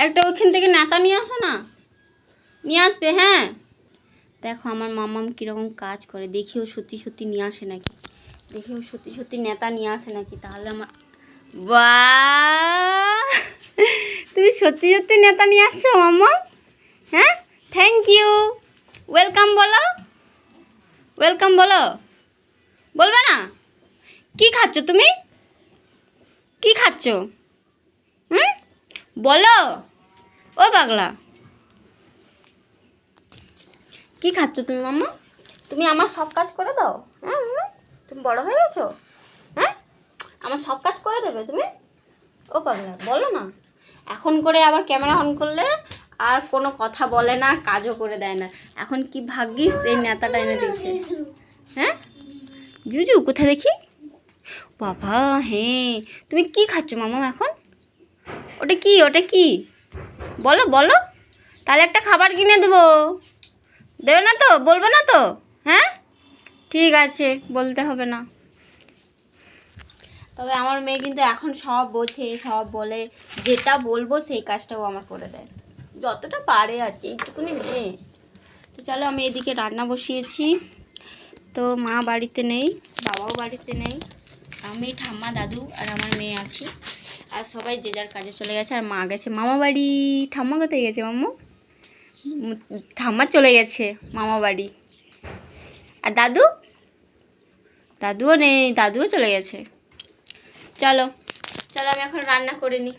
একটা ওইখান থেকে নেতা নিয়ে আসো না, নিয়ে আসবে। হ্যাঁ দেখো আমার মামাম কীরকম কাজ করে, দেখেও সত্যি সত্যি নিয়ে আসে নাকি, দেখেও সত্যি সত্যি নেতা নিয়ে আসে নাকি। তাহলে আমার বাহ, তুমি সত্যি সত্যি নেতা নিয়ে আসছো মাম্মা। হ্যাঁ থ্যাংক ইউ, ওয়েলকাম বলো, ওয়েলকাম বলো, বলবে না? কি খাচ্ছ তুমি, কি খাচ্ছ? বলো ও পাগলা, কি খাচ্ছ তুমি মাম্মা? তুমি আমার সব কাজ করে দাও। হ্যাঁ মাম্মা, তুমি বড় হয়ে গেছো। হ্যাঁ আমার সব কাজ করে দেবে তুমি? ও পাগলা বলো না। এখন করে আবার ক্যামেরা অন করলে আর কোনো কথা বলে না, কাজও করে দেয় না। এখন কি ভাগ্যিস এই নেতাটা এনে দিয়েছে। হ্যাঁ জুজু কোথায় দেখি, বাবা হ্যাঁ। তুমি কি খাচ্ছ মামা এখন? ওটা কি, ওটা কি বলো বলো, তাহলে একটা খাবার কিনে দেবো। দেবে না তো, বলবে না তো? হ্যাঁ ঠিক আছে, বলতে হবে না। তবে আমার মেয়ে কিন্তু এখন সব বোঝে, সব বলে, যেটা বলবো সেই কাজটাও আমার করে দেয়, যতটা পারে আর কি, এইটুকুনি মেয়ে। তো চলো আমি এদিকে রান্না বসিয়েছি। তো মা বাড়িতে নেই, বাবাও বাড়িতে নেই, আমি ঠাম্মা দাদু আর আমার মেয়ে আছি। আর সবাই যে যার কাজে চলে গেছে, আর মা গেছে মামা বাড়ি। ঠাম্মা কোথায় গেছে মাম্মু? ঠাম্মা চলে গেছে মামা বাড়ি। আর দাদু, দাদুও নেই, দাদুও চলে গেছে। চলো চলো আমি এখন রান্না করে নিই।